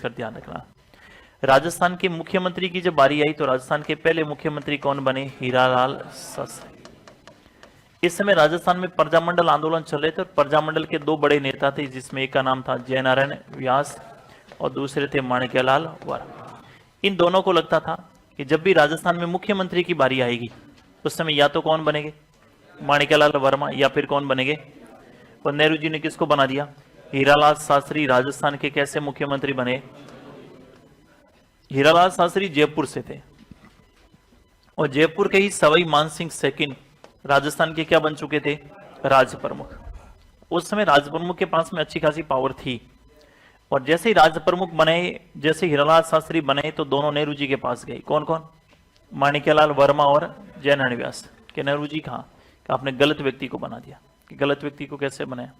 इसका ध्यान रखना। राजस्थान के मुख्यमंत्री की जब बारी आई तो राजस्थान के पहले मुख्यमंत्री कौन बने? हीरालाल शास्त्री। इस समय राजस्थान में प्रजामंडल आंदोलन चल रहे थे और प्रजामंडल के दो बड़े नेता थे, जिसमें एक का नाम था जयनारायण व्यास और दूसरे थे माणिक्यलाल वर्मा। इन दोनों को लगता था कि जब भी राजस्थान में मुख्यमंत्री की बारी आएगी उस समय या तो कौन बनेंगे? माणिक्यलाल वर्मा, या फिर कौन बनेंगे? और नेहरू जी ने किसको बना दिया? हीरालाल शास्त्री राजस्थान के कैसे मुख्यमंत्री बने? हीरालाल शास्त्री जयपुर से थे और जयपुर के ही सवाई मानसिंह सेकंड राजस्थान के क्या बन चुके थे? राज प्रमुख। उस समय राज प्रमुख के पास में अच्छी खासी पावर थी और जैसे ही राज प्रमुख बने, जैसे हीरालाल शास्त्री बने तो दोनों नेहरू जी के पास गए। कौन कौन? माणिक्यलाल वर्मा और जयनारायण व्यास। कि नेहरू जी कहा कि आपने गलत व्यक्ति को बना दिया। कि गलत व्यक्ति को कैसे बनाया?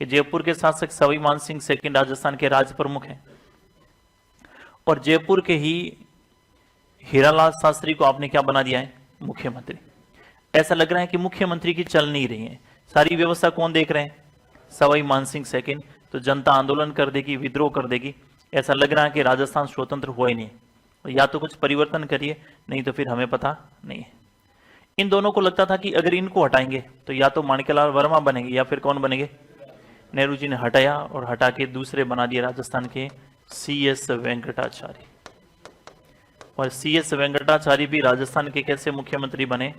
कि जयपुर के शासक सवाई मानसिंह सेकंड राजस्थान के राज प्रमुख हैं और जयपुर के ही हीरालाल शास्त्री को आपने क्या बना दिया है? मुख्यमंत्री। ऐसा लग रहा है कि मुख्यमंत्री की चल नहीं रही है, सारी व्यवस्था कौन देख रहे हैं? सवाई मानसिंह सेकंड। तो जनता आंदोलन कर देगी, विद्रोह कर देगी। ऐसा लग रहा है कि राजस्थान स्वतंत्र हुआ ही नहीं, तो या तो कुछ परिवर्तन करिए, नहीं तो फिर हमें पता नहीं है। इन दोनों को लगता था कि अगर इनको हटाएंगे तो या तो माणिक्यलाल वर्मा बनेंगे या फिर कौन बनेंगे? नेहरू जी ने हटाया और हटा के दूसरे बना दिए राजस्थान के CS वेंकटाचार्य। और CS वेंकटाचार्य भी राजस्थान के कैसे मुख्यमंत्री बने?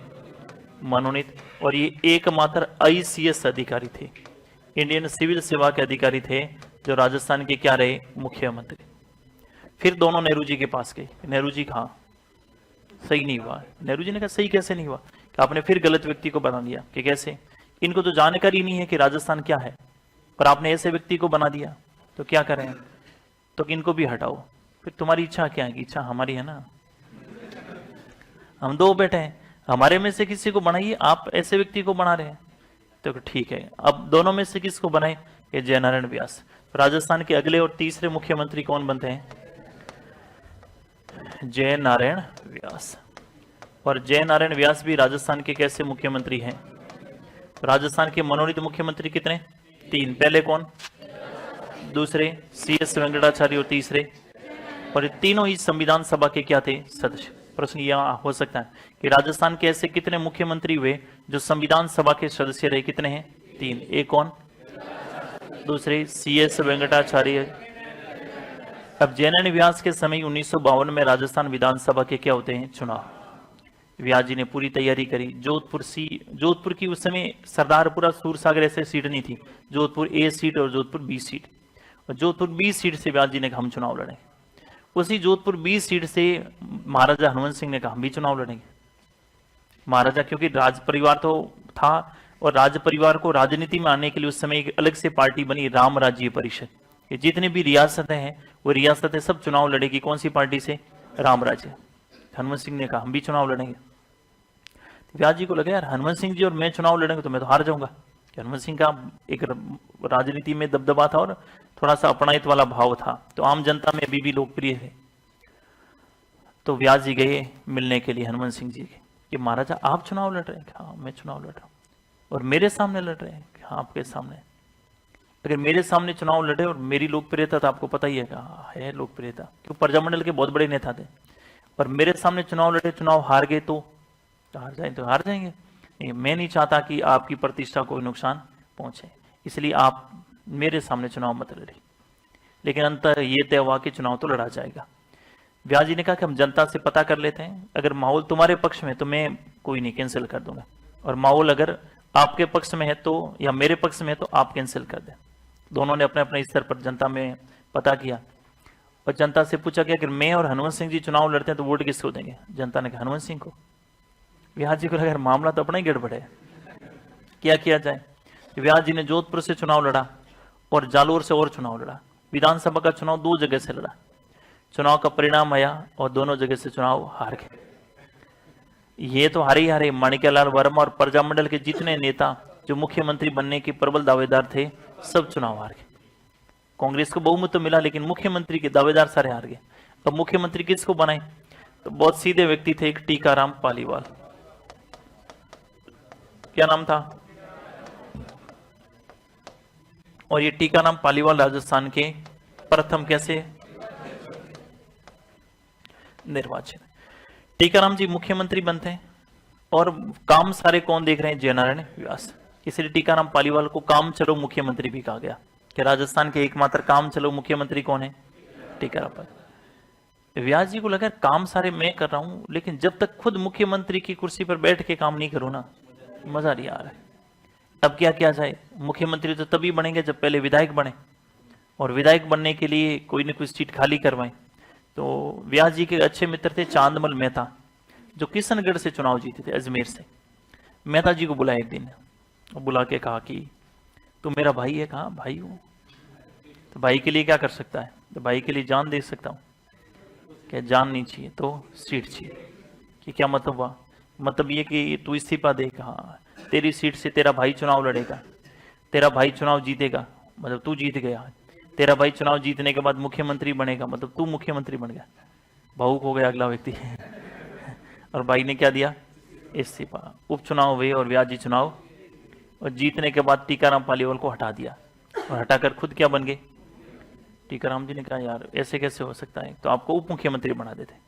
मनोनीत। और ये एकमात्र ICS अधिकारी थे, इंडियन सिविल सेवा के अधिकारी थे, जो राजस्थान के क्या रहे? मुख्यमंत्री। फिर दोनों नेहरू जी के पास गए। नेहरू जी कहा सही नहीं हुआ। नेहरू जी ने कहा सही कैसे नहीं हुआ? कि आपने फिर गलत व्यक्ति को बना दिया। कि कैसे? इनको तो जानकारी नहीं है कि राजस्थान क्या है, पर आपने ऐसे व्यक्ति को बना दिया, तो क्या करें? तो इनको भी हटाओ। फिर तुम्हारी इच्छा क्या है? कि इच्छा हमारी है ना, हम दो बैठे हैं, हमारे में से किसी को बनाइए, आप ऐसे व्यक्ति को बना रहे हैं। तो ठीक है, अब दोनों में से किसको बनाए? ये जयनारायण व्यास। राजस्थान के अगले और तीसरे मुख्यमंत्री कौन बनते हैं? जयनारायण व्यास। और जयनारायण व्यास भी राजस्थान के कैसे मुख्यमंत्री हैं? राजस्थान के मनोनीत मुख्यमंत्री कितने? 3। पहले कौन? दूसरे CS वेंकटाचार्य और तीसरे। और ये तीनों ही संविधान सभा के क्या थे? सदस्य। प्रश्न यह हो सकता है कि राजस्थान के ऐसे कितने मुख्यमंत्री हुए जो संविधान सभा के सदस्य रहे? कितने हैं? 3। एक कौन? दूसरे CS वेंकटाचार्य। अब जयनारायण व्यास के समय 1952 में राजस्थान विधानसभा के क्या होते हैं? चुनाव। व्यास जी ने पूरी तैयारी करी। जोधपुर की उस समय सरदारपुरा सूरसागर ऐसे सीट नहीं थी। जोधपुर A सीट और जोधपुर B सीट। और जोधपुर B सीट से व्यास जी ने कहा हम चुनाव लड़ेंगे। उसी जोधपुर B सीट से महाराजा हनुमंत सिंह ने कहा हम भी चुनाव लड़ेंगे। महाराजा, क्योंकि राज परिवार तो था और राज परिवार को राजनीति में आने के लिए उस समय एक अलग से पार्टी बनी, राम राज्य परिषद। ये जितनी भी रियासतें हैं वो रियासतें सब चुनाव लड़ेगी। कौन सी पार्टी से? राम राज्य। हनुमंत सिंह ने कहा हम भी चुनाव लड़ेंगे। व्यास जी को लगा यार हनुमंत सिंह जी और मैं चुनाव लड़ेंगे तो मैं तो हार जाऊंगा। हनुमंत सिंह का एक राजनीति में दबदबा था और थोड़ा सा अपनायित वाला भाव था, तो आम जनता में अभी भी लोकप्रिय है। तो व्यास जी गए मिलने के लिए हनुमंत सिंह जी के कि महाराजा आप चुनाव लड़ रहे हैं? हाँ मैं चुनाव लड़ रहा हूँ। और मेरे सामने लड़ रहे हैं? हाँ आपके सामने। अगर मेरे सामने चुनाव लड़े और मेरी लोकप्रियता तो आपको पता ही है लोकप्रियता, क्यों प्रजामंडल के बहुत बड़े नेता थे। और मेरे सामने चुनाव लड़े, चुनाव हार गए तो हार जाए तो हार जाएंगे। नहीं, मैं नहीं चाहता कि आपकी प्रतिष्ठा को नुकसान पहुंचे, इसलिए आप मेरे सामने चुनाव मत लड़े। लेकिन अंतर ये तय हुआ कि चुनाव तो लड़ा जाएगा। व्यास जी ने कहा कि हम जनता से पता कर लेते हैं, अगर माहौल तुम्हारे पक्ष में तो मैं कोई नहीं कैंसिल कर दूंगा, और माहौल अगर आपके पक्ष में है तो या मेरे पक्ष में है तो आप कैंसिल कर दें। दोनों ने अपने अपने स्तर पर जनता में पता किया और जनता से पूछा कि अगर मैं और हनुमंत सिंह जी चुनाव लड़ते हैं तो वोट किसको देंगे? जनता ने कहा हनुमंत सिंह को। व्यास जी को लगा मामला तो अपना ही गड़बड़ है, क्या किया जाए। व्यास जी ने जोधपुर से चुनाव लड़ा और जालोर से और चुनाव लड़ा। विधानसभा का चुनाव 2 जगह से लड़ा। चुनाव का परिणाम आया और दोनों जगह से चुनाव हार गए। ये तो हारे ही हारे। माणिक्यलाल वर्मा और प्रजामंडल के जितने नेता जो मुख्यमंत्री बनने के प्रबल दावेदार थे सब चुनाव हार गए। कांग्रेस को बहुमत तो मिला लेकिन मुख्यमंत्री के दावेदार सारे हार गए। अब मुख्यमंत्री किसको बनाए? तो बहुत सीधे व्यक्ति थे, एक टीकाराम पालीवाल। क्या नाम था? और ये टीकाराम पालीवाल राजस्थान के प्रथम कैसे निर्वाचित। टीकाराम जी मुख्यमंत्री बनते हैं और काम सारे कौन देख रहे हैं? जयनारायण व्यास। इसलिए टीकाराम पालीवाल को काम चलो मुख्यमंत्री भी कहा गया कि राजस्थान के एकमात्र काम चलो मुख्यमंत्री कौन है? टीकाराम पालीवाल। व्यास जी को लगा काम सारे मैं कर रहा हूं, लेकिन जब तक खुद मुख्यमंत्री की कुर्सी पर बैठ के काम नहीं करूं ना, मजा नहीं आ रहा है। अब क्या किया जाए? मुख्यमंत्री तो तभी बनेंगे जब पहले विधायक बने, और विधायक बनने के लिए कोई न कोई सीट खाली करवाएं। तो व्यास जी के अच्छे मित्र थे चांदमल मेहता, जो किशनगढ़ से चुनाव जीते थे, अजमेर से। मेहता जी को बुलाया एक दिन, और बुला के कहा कि तू मेरा भाई है। कहा भाई हूं, तो भाई के लिए क्या कर सकता है? तो भाई के लिए जान दे सकता हूं। क्या जान नहीं चाहिए तो सीट चाहिए। कि क्या मतलब हुआ? मतलब ये कि तू इस्तीफा दे। कहा तेरी सीट से तेरा भाई चुनाव लड़ेगा, तेरा भाई चुनाव जीतेगा, मतलब तू जीत गया। तेरा भाई चुनाव जीतने के बाद मुख्यमंत्री बनेगा, मतलब तू मुख्यमंत्री बन गया। भावुक हो गया अगला व्यक्ति। और भाई ने क्या दिया? इस्तीफा। उपचुनाव हुए और व्यास जी चुनाव, और जीतने के बाद टीकाराम पालीवाल को हटा दिया, और हटाकर खुद क्या बन गए? टीकाराम जी ने कहा यार ऐसे कैसे हो सकता है, तो आपको उप मुख्यमंत्री बना देते।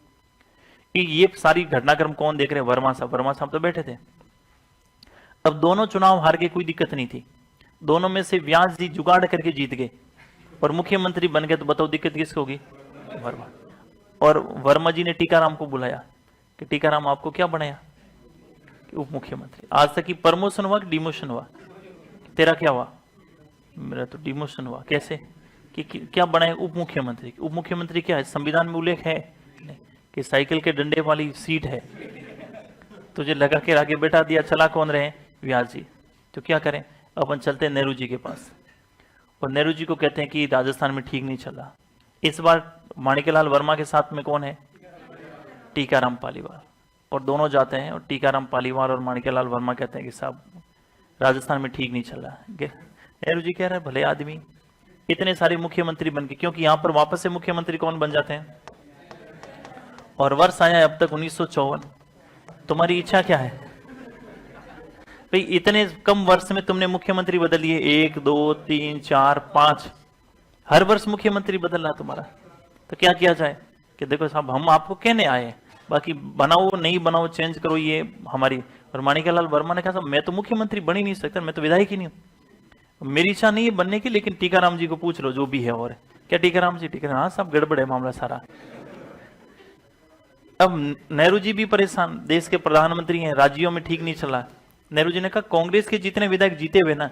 ये सारी घटनाक्रम कौन देख रहे? वर्मा साहब। वर्मा साहब तो बैठे थे। अब दोनों चुनाव हार के, कोई दिक्कत नहीं थी। दोनों में से व्यास जी जुगाड़ करके जीत गए और मुख्यमंत्री बन गए, तो बताओ दिक्कत किसको होगी? वर्मा। और वर्मा जी ने टीकाराम को बुलाया कि टीकाराम आपको क्या बनाया? कि उप मुख्यमंत्री। आज तक की प्रमोशन हुआ कि डिमोशन हुआ? तेरा क्या हुआ? मेरा तो डिमोशन हुआ। कैसे? कि क्या बनाए? उप मुख्यमंत्री। उप मुख्यमंत्री क्या है? संविधान में उल्लेख है नहीं कि साइकिल के डंडे वाली सीट है, तुझे लगा के आगे बैठा दिया। चला कौन रहे? व्यास जी। तो क्या करें? अपन चलते हैं नेहरू जी के पास, और नेहरू जी को कहते हैं कि राजस्थान में ठीक नहीं चला। इस बार माणिक्यलाल वर्मा के साथ में कौन है? टीकाराम पालीवाल। और दोनों जाते हैं, और टीकाराम पालीवाल और माणिक्यलाल वर्मा कहते हैं कि साहब राजस्थान में ठीक नहीं चल रहा। नेहरू जी कह रहे हैं भले आदमी, इतने सारे मुख्यमंत्री बन के, क्योंकि यहां पर वापस से मुख्यमंत्री कौन बन जाते हैं? और वर्ष आया अब तक 1954। तुम्हारी इच्छा क्या है भाई? इतने कम वर्ष में तुमने मुख्यमंत्री बदल लिए, 1 2 3 4 5, हर वर्ष मुख्यमंत्री बदल रहा तुम्हारा। तो क्या किया जाए? कि देखो साहब हम आपको कहने आए हैं, बाकी बनाओ नहीं बनाओ चेंज करो, ये हमारी। और माणिक्यलाल वर्मा ने कहा साहब मैं तो मुख्यमंत्री बन ही नहीं सकता, मैं तो विधायक ही नहीं हूं, मेरी इच्छा नहीं है बनने की, लेकिन टीकाराम जी को पूछ लो जो भी है। और क्या टीकाराम जी? टीकाराम हाँ साहब गड़बड़ है मामला सारा। अब नेहरू जी भी परेशान, देश के प्रधानमंत्री हैं, राज्यों में ठीक नहीं चला। नेहरू जी ने कहा कांग्रेस के जितने विधायक जीते हुए ना,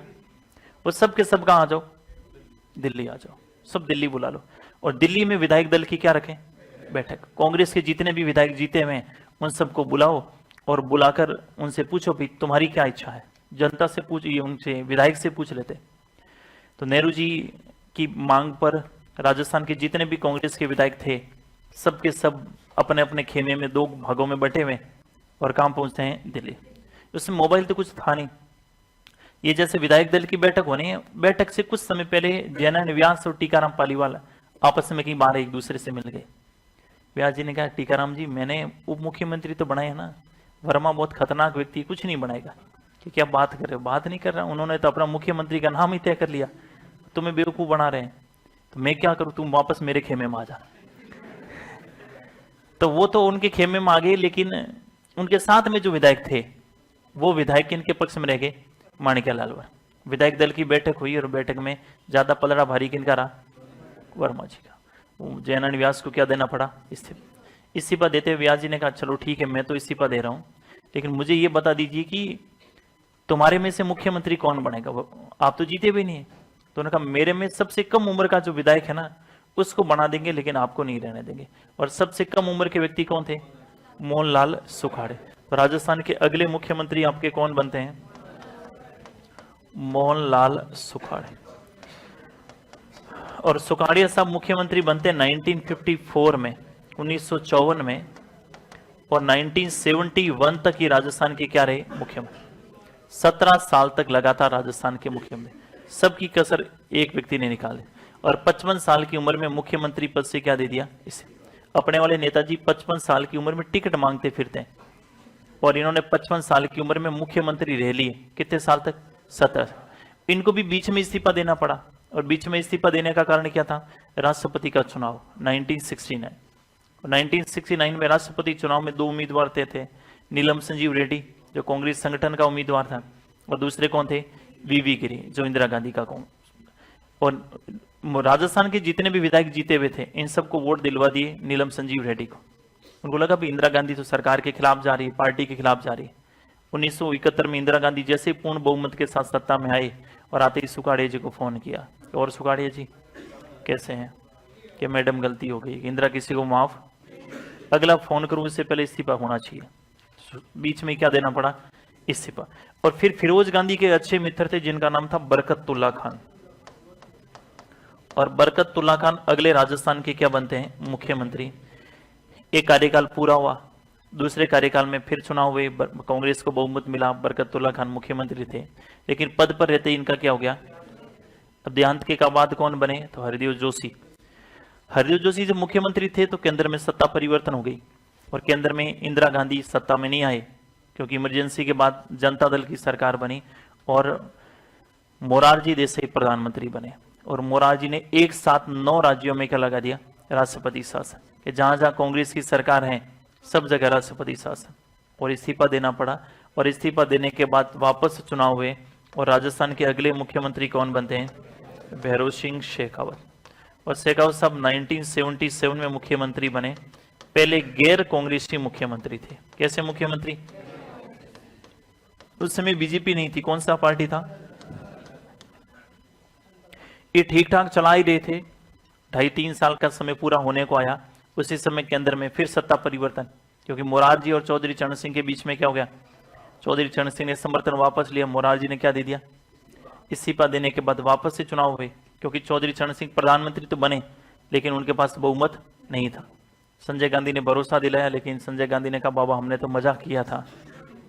वो सब के सब कहां आ जाओ? दिल्ली आ जाओ, सब दिल्ली बुला लो। और दिल्ली में विधायक दल की क्या रखें? बैठक। कांग्रेस के जितने भी विधायक जीते हुए उन सबको बुलाओ, और बुलाकर उनसे पूछो भाई तुम्हारी क्या इच्छा है? जनता से पूछिए, उनसे विधायक से पूछ लेते। तो नेहरू जी की मांग पर राजस्थान के जितने भी कांग्रेस के विधायक थे, सबके सब अपने अपने खेमे में 2 भागों में बटे हुए, और कहां पहुंचते हैं? दिल्ली। उसमें मोबाइल तो कुछ था नहीं। ये जैसे विधायक दल की बैठक होनी है, बैठक से कुछ समय पहले जयनारायण व्यास और टीकाराम पालीवाल आपस में कहीं बाहर एक दूसरे से मिल गए। व्यास जी ने कहा टीकाराम जी मैंने उप मुख्यमंत्री तो बनाया ना, वर्मा बहुत खतरनाक व्यक्ति, कुछ नहीं बनाएगा। कि क्या बात कर रहे हो? बात नहीं कर रहा, उन्होंने तो अपना मुख्यमंत्री का नाम ही तय कर लिया, तुम्हें बेवकूफ बना रहे हैं, तो मैं क्या करूं? तुम वापस मेरे खेमे में आ जा। तो वो तो उनके खेमे में आ गए, लेकिन उनके साथ में जो विधायक थे वो विधायक इनके पक्ष में रह गए, माणिक्यलाल वर्मा। विधायक दल की बैठक हुई, और बैठक में ज्यादा पलड़ा भारी किनका रहा? वर्मा जी का। जयनारायण व्यास को क्या देना पड़ा? इस्तीफा देते हुए व्यास जी ने कहा चलो ठीक है मैं तो इस्तीफा दे रहा हूं, लेकिन मुझे ये बता दीजिए कि तुम्हारे में से मुख्यमंत्री कौन बनेगा? आप तो जीते भी नहीं है। तो उन्होंने कहा मेरे में सबसे कम उम्र का जो विधायक है ना उसको बना देंगे, लेकिन आपको नहीं रहने देंगे। और सबसे कम उम्र के व्यक्ति कौन थे? मोहनलाल सुखाड़े। तो राजस्थान के अगले मुख्यमंत्री आपके कौन बनते हैं? मोहनलाल सुखाड़े। और सुखाड़िया साहब मुख्यमंत्री बनते 1954 में, 1954 में, और 1971 तक ही राजस्थान के क्या रहे? मुख्यमंत्री। 17 साल तक लगातार राजस्थान के मुख्यमंत्री। सबकी कसर एक व्यक्ति ने निकाली, और 55 साल की उम्र में मुख्यमंत्री पद से क्या दे दिया इसे? अपने वाले नेताजी 55 साल की उम्र में टिकट मांगते फिरते हैं, और इन्होंने 55 साल की उम्र में मुख्यमंत्री रह लिए। कितने साल तक? 17। इनको भी बीच में इस्तीफा देना पड़ा, और बीच में इस्तीफा देने का कारण क्या था? राष्ट्रपति का चुनाव 1969। 1969 में राष्ट्रपति चुनाव में 2 उम्मीदवार थे, नीलम संजीव रेड्डी जो कांग्रेस संगठन का उम्मीदवार था, और दूसरे कौन थे, वीवी गिरी जो इंदिरा गांधी का कौन। और राजस्थान के जितने भी विधायक जीते हुए थे इन सबको वोट दिलवा दिए नीलम संजीव रेड्डी को। उनको लगा भी इंदिरा गांधी तो सरकार के खिलाफ जा रही है, पार्टी के खिलाफ जा रही है। 1971 में इंदिरा गांधी जैसे पूर्ण बहुमत के साथ सत्ता में आए और आते ही सुखाड़िया जी को फोन किया, और सुखाड़िया जी कैसे हैं, कि मैडम गलती हो गई, इंदिरा किसी को माफ, अगला फोन करूं इससे पहले इस्तीफा होना चाहिए। बीच में क्या देना पड़ा, इस्तीफा। और फिर फिरोज गांधी के अच्छे मित्र थे जिनका नाम था बरकतुल्ला खान, और बरकतुल्ला खान अगले राजस्थान के क्या बनते हैं, मुख्यमंत्री। एक कार्यकाल पूरा हुआ, दूसरे कार्यकाल में फिर चुनाव हुए, कांग्रेस को बहुमत मिला, बरकतुल्ला खान मुख्यमंत्री थे, लेकिन पद पर रहते ही इनका क्या हो गया, अब देहांत के बाद कौन बने, तो हरदेव जोशी। हरदेव जोशी जब मुख्यमंत्री थे तो केंद्र में सत्ता परिवर्तन हो गई, और केंद्र में इंदिरा गांधी सत्ता में नहीं आए क्योंकि इमरजेंसी के बाद जनता दल की सरकार बनी, और मोरारजी देसाई प्रधानमंत्री बने। और मोरारजी ने एक साथ 9 राज्यों में क्या लगा दिया, राष्ट्रपति शासन, कि जहां जहां कांग्रेस की सरकार है सब जगह राष्ट्रपति शासन, और इस्तीफा देना पड़ा। और इस्तीफा देने के बाद वापस चुनाव हुए, और राजस्थान के अगले मुख्यमंत्री कौन बनते हैं, भैरों सिंह शेखावत। और शेखावत साहब 1977 में मुख्यमंत्री बने, पहले गैर कांग्रेसी मुख्यमंत्री थे। कैसे मुख्यमंत्री, उस समय बीजेपी नहीं थी, कौन सा पार्टी था, ये ठीक ठाक चला ही रहे थे। 2.5-3 साल का समय पूरा होने को आया, उसी समय केंद्र में फिर सत्ता परिवर्तन, क्योंकि मोरारजी और चौधरी चरण सिंह के बीच में क्या हो गया, चौधरी चरण सिंह ने समर्थन वापस लिया, मोरारजी ने क्या दे दिया, इस्तीफा देने के बाद वापस से चुनाव हुए, क्योंकि चौधरी चरण सिंह प्रधानमंत्री तो बने लेकिन उनके पास बहुमत नहीं था। संजय गांधी ने भरोसा दिलाया, लेकिन संजय गांधी ने कहा बाबा हमने तो मजाक किया था,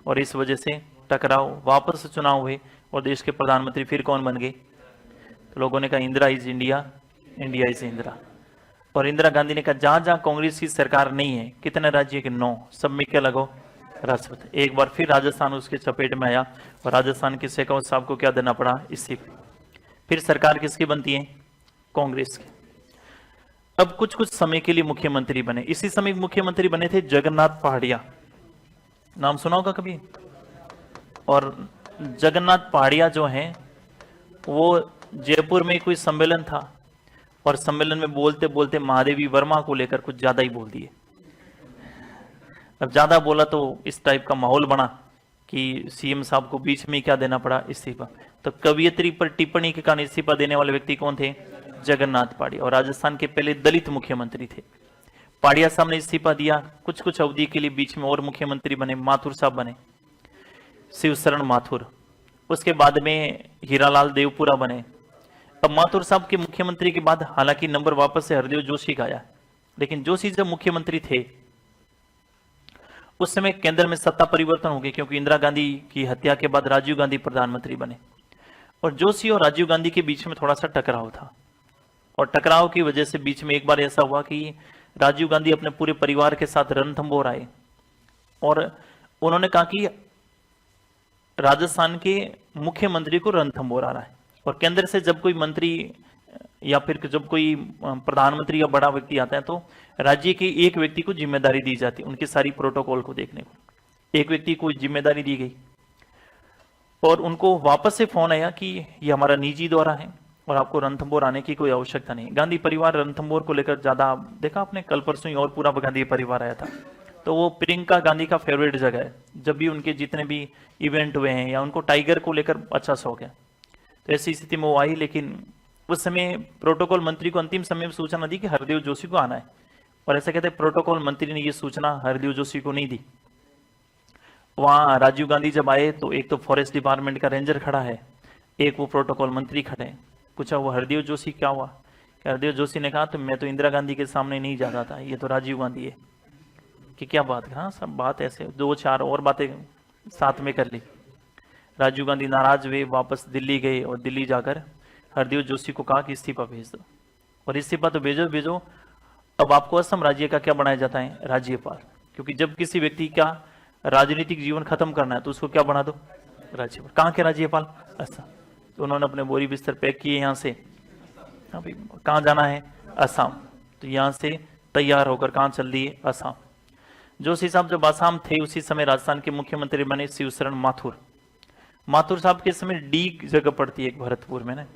और इस वजह से टकराव, वापस चुनाव हुए, और देश के प्रधानमंत्री फिर कौन बन गए, तो लोगों ने कहा Indira is India, India is Indira. और इंदिरा गांधी ने कहा जहां जहां कांग्रेस की सरकार नहीं है, कितने राज्य के 9, सब में क्या लगो, राष्ट्रपति। एक बार फिर राजस्थान उसके चपेट में आया, और राजस्थान के शेखावत साहब को क्या देना पड़ा, इस्तीफा। फिर सरकार किसकी बनती है, कांग्रेस की। अब कुछ कुछ समय के लिए मुख्यमंत्री बने, इसी समय मुख्यमंत्री बने थे जगन्नाथ पहाड़िया, नाम सुना होगा कभी। और जगन्नाथ पहाड़िया जो हैं वो जयपुर में कोई सम्मेलन था, और सम्मेलन में बोलते बोलते महादेवी वर्मा को लेकर कुछ ज्यादा ही बोल दिए। अब ज्यादा बोला तो इस टाइप का माहौल बना कि सीएम साहब को बीच में क्या देना पड़ा, इस्तीफा। तो कवियत्री पर टिप्पणी के कारण इस्तीफा देने वाले व्यक्ति कौन थे, जगन्नाथ पहाड़िया, और राजस्थान के पहले दलित मुख्यमंत्री थे। पहाड़िया साहब ने इस्तीफा दिया, कुछ कुछ अवधि के लिए बीच में और मुख्यमंत्री बने, माथुर साहब बने, शिवशरण माथुर। उसके बाद में हीरालाल देवपुरा बने। अब माथुर साहब के मुख्यमंत्री के बाद हालांकि नंबर वापस से हरदेव जोशी का आया, लेकिन जोशी जब मुख्यमंत्री थे उस समय केंद्र में सत्ता परिवर्तन हो गई, क्योंकि इंदिरा गांधी की हत्या के बाद राजीव गांधी प्रधानमंत्री बने, और जोशी और राजीव गांधी के बीच में थोड़ा सा टकराव था। और टकराव की वजह से बीच में एक बार ऐसा हुआ कि राजीव गांधी अपने पूरे परिवार के साथ रणथंभौर आए, और उन्होंने कहा कि राजस्थान के मुख्यमंत्री को रणथंभौर आ रहा है, और केंद्र से जब कोई मंत्री या फिर जब कोई प्रधानमंत्री या बड़ा व्यक्ति आता है तो राज्य के एक व्यक्ति को जिम्मेदारी दी जाती है, उनकी सारी प्रोटोकॉल को देखने को एक व्यक्ति को जिम्मेदारी दी गई। और उनको वापस से फोन आया कि ये हमारा निजी दौरा है और आपको रणथंभौर आने की कोई आवश्यकता नहीं। गांधी परिवार रणथंभौर को लेकर ज्यादा, देखा आपने कल परसों ही और पूरा गांधी परिवार आया था, तो वो प्रियंका गांधी का फेवरेट जगह है। जब भी उनके जितने भी इवेंट हुए हैं या उनको टाइगर को लेकर अच्छा शौक है, तो ऐसी स्थिति में वो आई। लेकिन उस समय प्रोटोकॉल मंत्री को अंतिम समय में सूचना दी कि हरदेव जोशी को आना है, और ऐसा कहते हैं प्रोटोकॉल मंत्री ने ये सूचना हरदेव जोशी को नहीं दी। वहां राजीव गांधी जब आए तो एक तो फॉरेस्ट डिपार्टमेंट का रेंजर खड़ा है, एक वो प्रोटोकॉल मंत्री खड़े हैं। पूछा वो हरदेव जोशी क्या हुआ? हरदेव जोशी ने कहा तो मैं तो इंदिरा गांधी के सामने नहीं जाता था, ये तो राजीव गांधी है। कि क्या बात है? हाँ सब बात ऐसे, 2-4 और बातें साथ में कर ली। राजीव गांधी नाराज हुए, वापस दिल्ली गए और दिल्ली जाकर हरदेव जोशी को कहा कि इस्तीफा भेज दो, और इस्तीफा तो भेजो। अब आपको असम राज्य का क्या बनाया जाता है? राज्यपाल। क्योंकि जब किसी व्यक्ति का राजनीतिक जीवन खत्म करना है तो उसको क्या बना दो? राज्यपाल। कहाँ के राज्यपाल? असम। तो उन्होंने अपने बोरी बिस्तर पैक किए यहाँ से, अभी कहाँ जाना है? असम। तो यहाँ से तैयार होकर कहां चल दिए? असम। जोशी साहब जब असम थे उसी समय राजस्थान के मुख्यमंत्री बने शिवशरण माथुर। माथुर साहब के समय डी जगह पड़ती है एक भरतपुर में ना,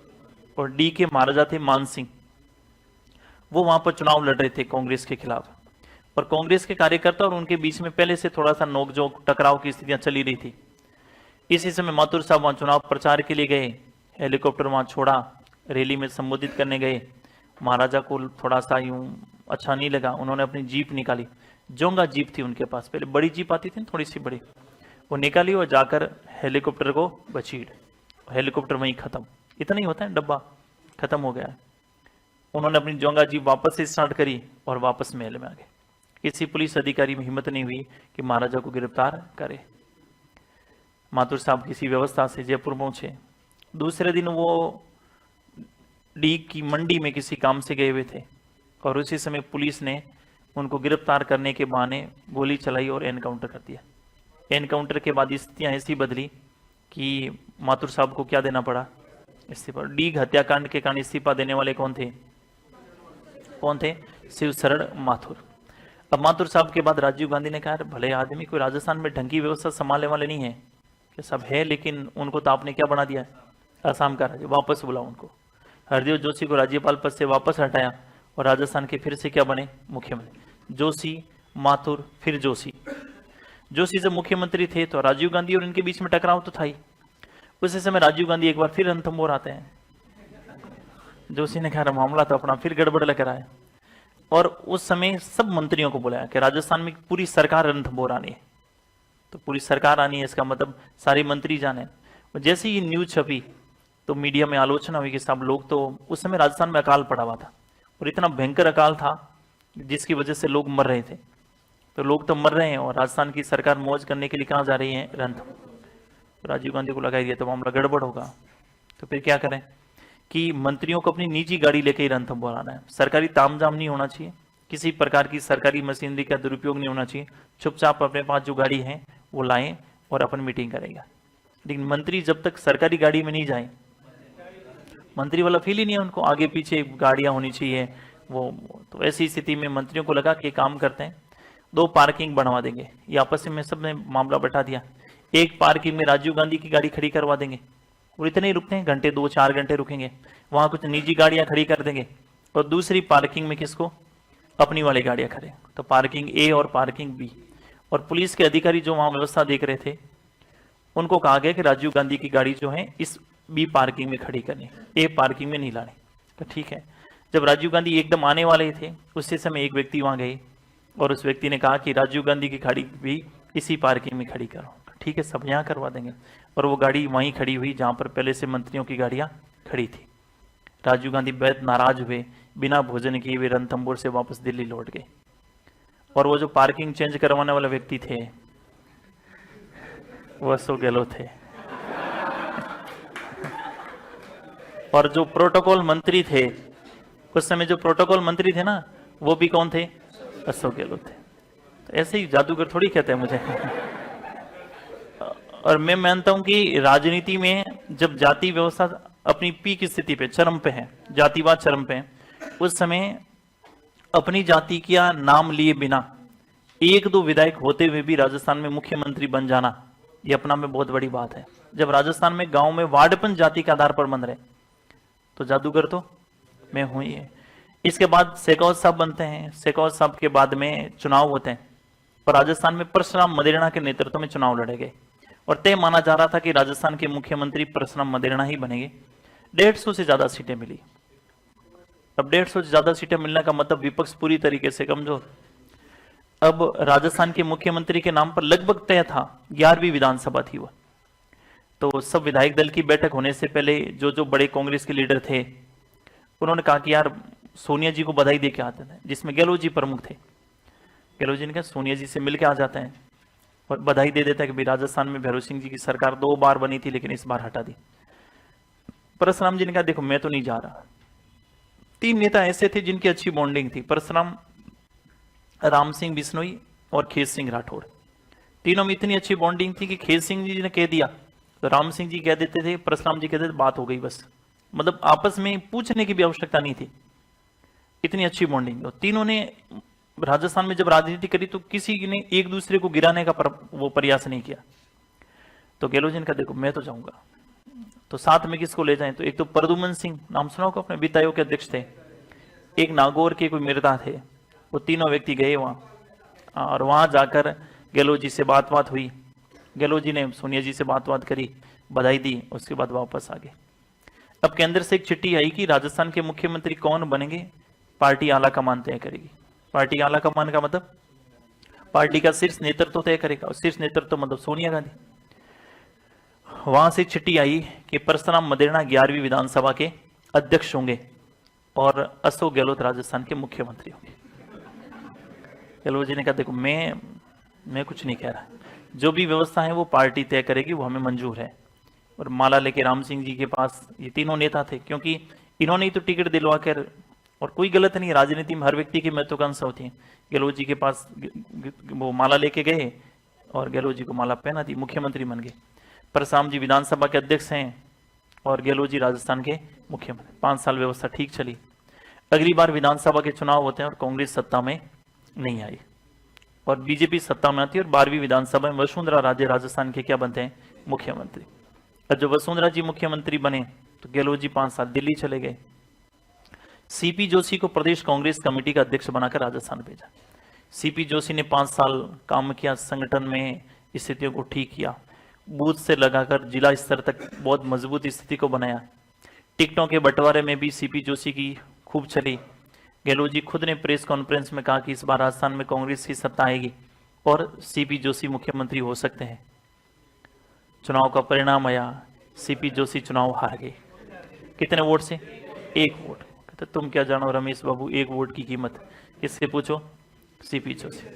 और डी के महाराजा थे मान सिंह। वो वहां पर चुनाव लड़ रहे थे कांग्रेस के खिलाफ, और कांग्रेस के कार्यकर्ता और उनके बीच में पहले से थोड़ा सा नोकझोंक टकराव की स्थितियां चली रही थी। इसी समय माथुर साहब वहां चुनाव प्रचार के लिए गए, हेलीकॉप्टर वहां छोड़ा, रैली में संबोधित करने गए। महाराजा को थोड़ा सा यूं अच्छा नहीं लगा, उन्होंने अपनी जीप निकाली, जोंगा जीप थी उनके पास, पहले बड़ी जीप आती थी थोड़ी सी बड़ी, वो निकाली और जाकर हेलीकॉप्टर को बचीड़, हेलीकॉप्टर वहीं खत्म। इतना ही होता है, डब्बा खत्म हो गया। उन्होंने अपनी जोंगा जीप वापस से स्टार्ट करी और वापस महल में आ गए। किसी पुलिस अधिकारी में हिम्मत नहीं हुई कि महाराजा को गिरफ्तार करे। माथुर साहब किसी व्यवस्था से जयपुर पहुंचे। दूसरे दिन वो डी की मंडी में किसी काम से गए हुए थे, और उसी समय पुलिस ने उनको गिरफ्तार करने के बहाने गोली चलाई और एनकाउंटर कर दिया। एनकाउंटर के बाद स्थितियां ऐसी बदली कि माथुर साहब को क्या देना पड़ा? इस्तीफा। डी हत्याकांड के कारण इस्तीफा देने वाले कौन थे? कौन थे? शिवशरण माथुर। अब माथुर साहब के बाद राजीव गांधी ने कहा, भले आदमी, कोई राजस्थान में ढंग की व्यवस्था संभालने वाले नहीं है, कि सब है, लेकिन उनको तो आपने क्या बना दिया? असम का राज्य। वापस बुलाओ उनको। हरदेव जोशी को राज्यपाल पद से वापस हटाया और राजस्थान के फिर से क्या बने? मुख्यमंत्री। जोशी, माथुर, फिर जोशी। जोशी जब मुख्यमंत्री थे तो राजीव गांधी और इनके बीच में टकराव तो था ही। उसी समय राजीव गांधी एक बार फिर रणथंभौर आते हैं। जोशी ने कहा मामला तो अपना फिर गड़बड़ लग रहा है, और उस समय सब मंत्रियों को बुलाया कि राजस्थान में पूरी सरकार रणथंभौर आनी है। तो पूरी सरकार आनी है इसका मतलब सारे मंत्री जाने। जैसे ही न्यूज छपी तो मीडिया में आलोचना हुई कि सब लोग, तो उस समय राजस्थान में अकाल पड़ा हुआ था, और इतना भयंकर अकाल था जिसकी वजह से लोग मर रहे थे। तो लोग तो मर रहे हैं और राजस्थान की सरकार मौज करने के लिए कहाँ जा रही है? रणथंभौर। राजीव गांधी को लगाई दिया तो मामला गड़बड़ होगा। तो फिर क्या करें कि मंत्रियों को अपनी निजी गाड़ी लेके ही रणथंभौर आना है। सरकारी तामझाम नहीं होना चाहिए, किसी प्रकार की सरकारी मशीनरी का दुरुपयोग नहीं होना चाहिए। चुपचाप अपने पास जो गाड़ी है वो लाएं और अपन मीटिंग करेगा। लेकिन मंत्री जब तक सरकारी गाड़ी में नहीं जाए, मंत्री वाला फील ही नहीं है उनको, आगे पीछे गाड़ियां होनी चाहिए वो। तो ऐसी स्थिति में मंत्रियों को लगा कि काम करते हैं, 2 पार्किंग बनवा देंगे। ये आपस में सबने मामला बैठा दिया। एक पार्किंग में राजीव गांधी की गाड़ी खड़ी करवा देंगे, और इतने ही रुकते हैं, घंटे 2-4 घंटे रुकेंगे, वहां कुछ निजी गाड़ियां खड़ी कर देंगे, और दूसरी पार्किंग में किसको? अपनी वाली गाड़ियां खड़े। तो पार्किंग ए और पार्किंग बी। और पुलिस के अधिकारी जो वहां व्यवस्था देख रहे थे उनको कहा गया कि राजीव गांधी की गाड़ी जो है इस बी पार्किंग में खड़ी करनी, ए पार्किंग में नहीं लानी। तो ठीक है। जब राजीव गांधी एकदम आने वाले थे उसी समय एक व्यक्ति वहां गए और उस व्यक्ति ने कहा कि राजीव गांधी की गाड़ी भी इसी पार्किंग में खड़ी करो। ठीक है, सब यहाँ करवा देंगे। और वो गाड़ी वहीं खड़ी हुई जहां पर पहले से मंत्रियों की गाड़ियां खड़ी थी। राजीव गांधी बेहद नाराज हुए, बिना भोजन किए वे रणथंभौर से वापस दिल्ली लौट गए। और वो जो पार्किंग चेंज करवाने वाले व्यक्ति थे वो अशोक गहलोत थे, और जो प्रोटोकॉल मंत्री थे उस समय, जो प्रोटोकॉल मंत्री थे ना, वो भी कौन थे? अशोक गहलोत थे। तो ऐसे ही जादूगर थोड़ी कहते हैं मुझे। और मैं मानता हूं कि राजनीति में जब जाति व्यवस्था अपनी पीक स्थिति पे, चरम पे है, जातिवाद चरम पे है, उस समय अपनी जाति का नाम लिए बिना 1-2 विधायक होते हुए भी राजस्थान में मुख्यमंत्री बन जाना, ये अपना में बहुत बड़ी बात है। जब राजस्थान में गांव में वार्डपन जाति के आधार पर बन रहे, तो जादूगर तो मैं हूं ही है। इसके बाद शेखावत साहब बनते हैं। शेखावत साहब के बाद में चुनाव होते हैं, और राजस्थान में परशुराम मदेरणा के नेतृत्व में चुनाव लड़े गए, और तय माना जा रहा था कि राजस्थान के मुख्यमंत्री परशुराम मदेरणा ही बनेंगे। 150 से ज्यादा सीटें मिली। अब 150 से ज्यादा सीटें मिलने का मतलब विपक्ष पूरी तरीके से कमजोर। अब राजस्थान के मुख्यमंत्री के नाम पर लगभग तय था, 11वीं विधानसभा थी वह। तो सब विधायक दल की बैठक होने से पहले जो बड़े कांग्रेस के लीडर थे उन्होंने कहा कि यार सोनिया जी को बधाई दे के आते थे, जिसमें गहलोत जी प्रमुख थे। गहलोत जी ने कहा सोनिया जी से मिलके आ जाते हैं और बधाई दे देता है कि भाई राजस्थान में भैरव सिंह जी की सरकार 2 बार बनी थी लेकिन इस बार हटा दी। परशुराम जी ने कहा देखो मैं तो नहीं जा रहा। 3 नेता ऐसे थे जिनकी अच्छी बॉन्डिंग थी, परशुराम, राम सिंह बिश्नोई और खेत सिंह राठौड़। तीनों में इतनी अच्छी बॉन्डिंग थी कि खेत सिंह जी ने कह दिया तो राम सिंह जी कह देते थे, परशुराम जी कहते थे, बात हो गई बस। मतलब आपस में पूछने की भी आवश्यकता नहीं थी। इतनी अच्छी बॉन्डिंग। तीनों ने राजस्थान में जब राजनीति करी तो किसी ने एक दूसरे को गिराने का वो प्रयास नहीं किया। तो गहलोत जी ने कहा देखो मैं तो जाऊंगा, तो साथ में किसको ले जाएं? तो एक तो प्रद्युमन सिंह, नाम सुना होगा, अपने वित्त आयोग के अध्यक्ष थे। एक नागौर के कोई मिर्जा थे। वो तीनों व्यक्ति गए वहां और वहां जाकर गहलोत जी से बात हुई। गहलोत जी ने सोनिया जी से बात करी, बधाई दी, उसके बाद वापस आ गए। अब केंद्र से एक चिट्ठी आई कि राजस्थान के मुख्यमंत्री कौन बनेंगे, पार्टी आला कमान तय करेगी। पार्टी आला कमान का मतलब पार्टी का शीर्ष नेतृत्व तय करेगा, और शीर्ष नेतृत्व मतलब सोनिया गांधी। वहां से चिट्ठी आई कि परशुराम मदेरणा 11वीं विधानसभा के अध्यक्ष होंगे और अशोक गहलोत राजस्थान के मुख्यमंत्री होंगे। गहलोत जी ने कहा देखो मैं कुछ नहीं कह रहा, जो भी व्यवस्था है वो पार्टी तय करेगी, वो हमें मंजूर है। और माला लेके राम सिंह जी के पास ये तीनों नेता थे, क्योंकि इन्होंने ही तो टिकट दिलवा कर, और कोई गलत नहीं, राजनीति में हर व्यक्ति की महत्वाकांक्षा होती है। गहलोत जी के पास वो माला लेके गए और गहलोत जी को माला पहना दी, मुख्यमंत्री बन गए। परशुराम जी विधानसभा के अध्यक्ष हैं और गहलोत जी राजस्थान के मुख्यमंत्री। 5 साल व्यवस्था ठीक चली। अगली बार विधानसभा के चुनाव होते हैं और कांग्रेस सत्ता में नहीं आई और बीजेपी सत्ता में आती है, और 12वीं विधानसभा में वसुंधरा राजे राजस्थान के क्या बनते हैं, मुख्यमंत्री। और जब वसुंधरा जी मुख्यमंत्री बने तो गहलोत जी 5 साल दिल्ली चले गए। सीपी जोशी को प्रदेश कांग्रेस कमेटी का अध्यक्ष बनाकर राजस्थान भेजा। सीपी जोशी ने 5 साल काम किया, संगठन में स्थितियों को ठीक किया, बूथ से लगाकर जिला स्तर तक बहुत मजबूत स्थिति को बनाया। टिकटों के बंटवारे में भी सीपी जोशी की खूब चली। गहलोत जी खुद ने प्रेस कॉन्फ्रेंस में कहा कि इस बार राजस्थान में कांग्रेस की सत्ता आएगी और सीपी जोशी मुख्यमंत्री हो सकते हैं। चुनाव का परिणाम आया, सीपी जोशी चुनाव हार गए। कितने वोट से? 1 वोट। कहते तुम क्या जानो रमेश बाबू 1 वोट की कीमत, किससे पूछो? सीपी जोशी।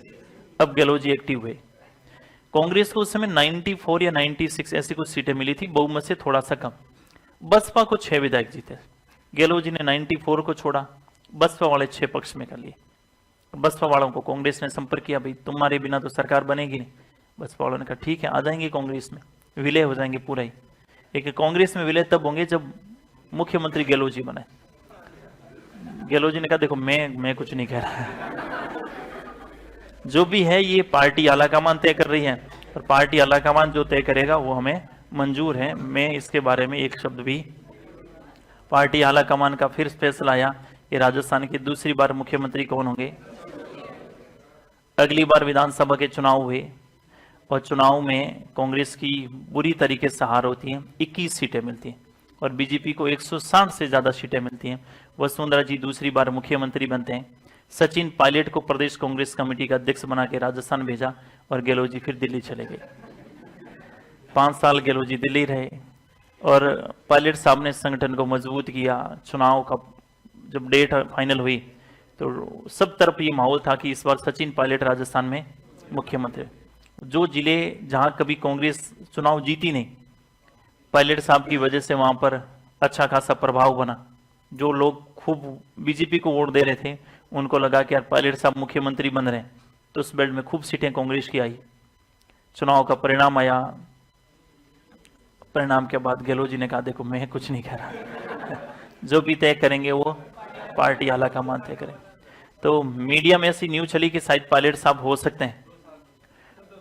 अब गहलोत जी एक्टिव हुए। कांग्रेस को उस समय 94 या 96 ऐसी कुछ सीटें मिली थी, बहुमत से थोड़ा सा कम। बसपा को 6 विधायक जीते। गहलोत जी ने 94 को छोड़ा, बसपा वाले 6 पक्ष में कर लिए। बसपा वालों को कांग्रेस ने संपर्क किया, भाई तुम्हारे बिना तो सरकार बनेगी नहीं। बसपा वालों ने कहा ठीक है, आ जाएंगे कांग्रेस में, विलय हो जाएंगे पूरा ही। लेकिन कांग्रेस में विलय तब होंगे जब मुख्यमंत्री गहलोत जी बने। गहलोत जी ने कहा देखो मैं कुछ नहीं कह रहा, जो भी है ये पार्टी आलाकमान तय कर रही है, और पार्टी आलाकमान जो तय करेगा वो हमें मंजूर है। मैं इसके बारे में एक शब्द भी। पार्टी आलाकमान का फिर फैसला आया कि राजस्थान के दूसरी बार मुख्यमंत्री कौन होंगे। अगली बार विधानसभा के चुनाव हुए और चुनाव में कांग्रेस की बुरी तरीके से हार होती है, 21 सीटें मिलती हैं और बीजेपी को 160 से ज्यादा सीटें मिलती हैं। वसुंधरा जी दूसरी बार मुख्यमंत्री बनते हैं। सचिन पायलट को प्रदेश कांग्रेस कमेटी का अध्यक्ष बना के राजस्थान भेजा और गहलोत जी फिर दिल्ली चले गए। 5 साल गहलोत जी दिल्ली रहे और पायलट साहब ने संगठन को मजबूत किया। चुनाव का जब डेट फाइनल हुई तो सब तरफ ये माहौल था कि इस बार सचिन पायलट राजस्थान में मुख्यमंत्री। जो जिले जहां कभी कांग्रेस चुनाव जीती नहीं, पायलट साहब की वजह से वहां पर अच्छा खासा प्रभाव बना। जो लोग खूब बीजेपी को वोट दे रहे थे उनको लगा कि यार पायलट साहब मुख्यमंत्री बन रहे हैं, तो उस बेल्ट में खूब सीटें कांग्रेस की आई। चुनाव का परिणाम आया। परिणाम के बाद गहलोत जी ने कहा देखो मैं कुछ नहीं कह रहा, जो भी तय करेंगे वो पार्टी आलाकमान तय करेंगे। तो मीडिया में ऐसी न्यूज चली कि शायद पायलट साहब हो सकते हैं,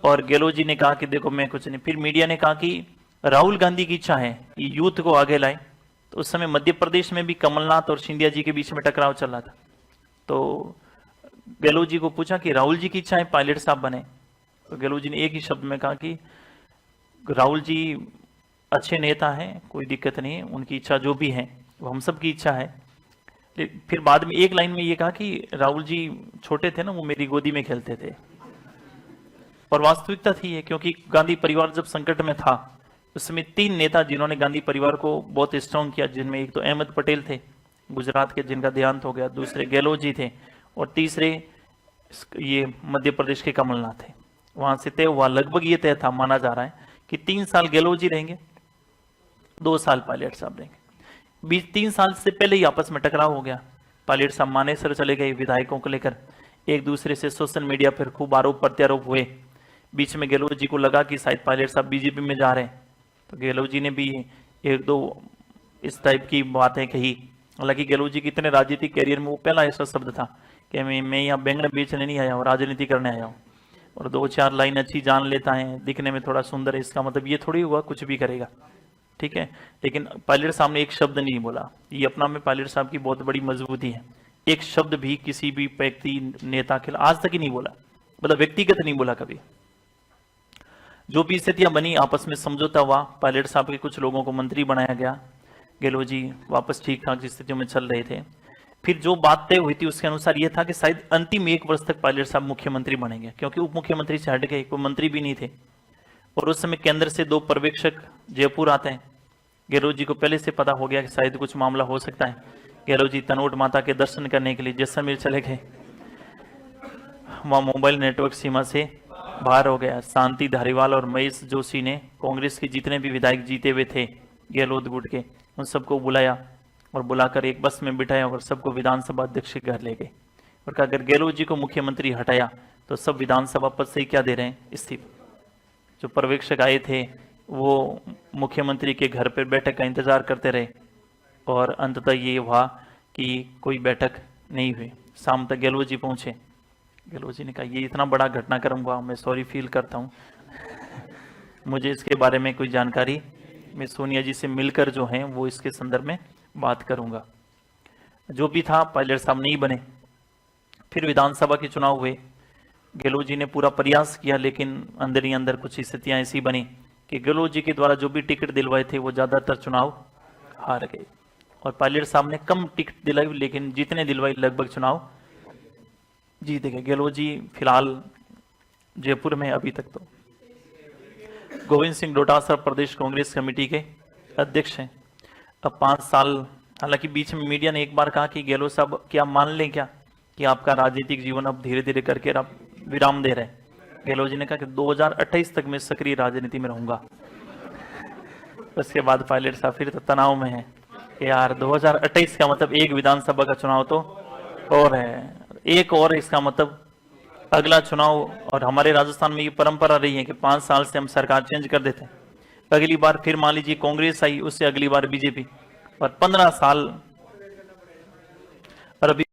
और गहलोत जी ने कहा कि देखो मैं कुछ नहीं। फिर मीडिया ने कहा कि राहुल गांधी की इच्छा है कि यूथ को आगे लाए। तो उस समय मध्य प्रदेश में भी कमलनाथ और सिंधिया जी के बीच में टकराव चल रहा था। तो गहलोत जी को पूछा कि राहुल जी की इच्छा है पायलट साहब बने। तो गहलोत जी ने एक ही शब्द में कहा कि राहुल जी अच्छे नेता हैं, कोई दिक्कत नहीं है, उनकी इच्छा जो भी है वो हम सब की इच्छा है। फिर बाद में एक लाइन में ये कहा कि राहुल जी छोटे थे ना, वो मेरी गोदी में खेलते थे। और वास्तविकता थी ये, क्योंकि गांधी परिवार जब संकट में था उसमें 3 नेता जिन्होंने गांधी परिवार को बहुत स्ट्रॉन्ग किया, जिनमें एक तो अहमद पटेल थे गुजरात के, जिनका देहांत हो गया, दूसरे गहलोत जी थे, और तीसरे ये मध्य प्रदेश के कमलनाथ थे। वहां से तय हुआ, लगभग ये तय था, माना जा रहा है कि 3 साल गहलोत जी रहेंगे, 2 साल पायलट साहब रहेंगे। 3 साल से पहले ही आपस में टकराव हो गया। पायलट साहब मानेसर चले गए विधायकों को लेकर, एक दूसरे से सोशल मीडिया पर खूब आरोप प्रत्यारोप हुए। बीच में गहलोत जी को लगा कि शायद पायलट साहब बीजेपी में जा रहे हैं, तो गहलोत जी ने भी 1-2 इस टाइप की बातें कही हालांकि गहलोत जी के इतने राजनीतिक कैरियर में वो पहला ऐसा शब्द था कि मैं यहाँ बैंगन बेचने नहीं आया हूँ, राजनीति करने आया हूँ। और 2-4 लाइन अच्छी जान लेता है, दिखने में थोड़ा सुंदर है, इसका मतलब ये थोड़ी हुआ कुछ भी करेगा, ठीक है। लेकिन पायलट साहब ने एक शब्द नहीं बोला, ये अपना में पायलट साहब की बहुत बड़ी मजबूती है। एक शब्द भी किसी भी व्यक्ति नेता के आज तक ही नहीं बोला, मतलब व्यक्तिगत नहीं बोला कभी। जो भी स्थितियां बनी आपस में समझौता हुआ, पायलट साहब के कुछ लोगों को मंत्री बनाया गया, गहलोत जी वापस ठीक ठाक स्थितियों में चल रहे थे। फिर जो बात तय हुई थी उसके अनुसार यह था कि शायद अंतिम 1 वर्ष तक पायलट साहब मुख्यमंत्री बनेंगे, क्योंकि उप मुख्यमंत्री से हट गए, कोई मंत्री भी नहीं थे। और उस समय केंद्र से 2 पर्यवेक्षक जयपुर आते हैं। गहलोत जी को पहले से पता हो गया कि शायद कुछ मामला हो सकता है। गहलोत जी तनोट माता के दर्शन करने के लिए जैसलमेर चले गए। वहां मोबाइल नेटवर्क सीमा से बाहर हो गया। शांति धारीवाल और महेश जोशी ने कांग्रेस के जितने भी विधायक जीते हुए थे गहलोत गुट के, उन सबको बुलाया और बुलाकर एक बस में बिठाया और सबको विधानसभा अध्यक्ष के घर ले गए और कहा अगर गहलोत जी को मुख्यमंत्री हटाया तो सब विधानसभा पद से ही क्या दे रहे हैं, इस्तीफा। जो पर्यवेक्षक आए थे वो मुख्यमंत्री के घर पर बैठक का इंतजार करते रहे और अंततः ये हुआ कि कोई बैठक नहीं हुई। शाम तक गहलोत जी पहुंचे। गहलोत जी ने कहा ये इतना बड़ा घटनाक्रम हुआ, मैं सॉरी फील करता हूँ मुझे इसके बारे में कोई जानकारी, मैं सोनिया जी से मिलकर जो है वो इसके संदर्भ में बात करूंगा। जो भी था पायलट साहब नहीं बने। फिर विधानसभा के चुनाव हुए। गहलोत जी ने पूरा प्रयास किया, लेकिन अंदर ही अंदर कुछ स्थितियां ऐसी बनी कि गहलोत जी के द्वारा जो भी टिकट दिलवाए थे वो ज्यादातर चुनाव हार गए और पायलट साहब ने कम टिकट दिलाई, लेकिन जितने दिलवाई लगभग चुनाव जीत गए। गहलोत जी फिलहाल जयपुर में अभी तक तो। गोविंद सिंह डोटासरा प्रदेश कांग्रेस कमेटी के अध्यक्ष हैं। अब 5 साल, हालांकि बीच में मीडिया ने एक बार कहा कि गहलोत साहब क्या मान लें क्या कि आपका राजनीतिक जीवन अब धीरे धीरे करके आप विराम दे रहे हैं। गहलोत जी ने कहा कि 2028 तक मैं सक्रिय राजनीति में रहूंगा। उसके बाद पायलट साहब फिर तो तनाव में है कि यार 2028 का मतलब एक विधानसभा का चुनाव तो और है, एक और इसका मतलब अगला चुनाव। और हमारे राजस्थान में ये परंपरा रही है कि 5 साल से हम सरकार चेंज कर देते हैं, अगली बार फिर मान लीजिए कांग्रेस आई, उससे अगली बार बीजेपी, और 15 साल। और अभी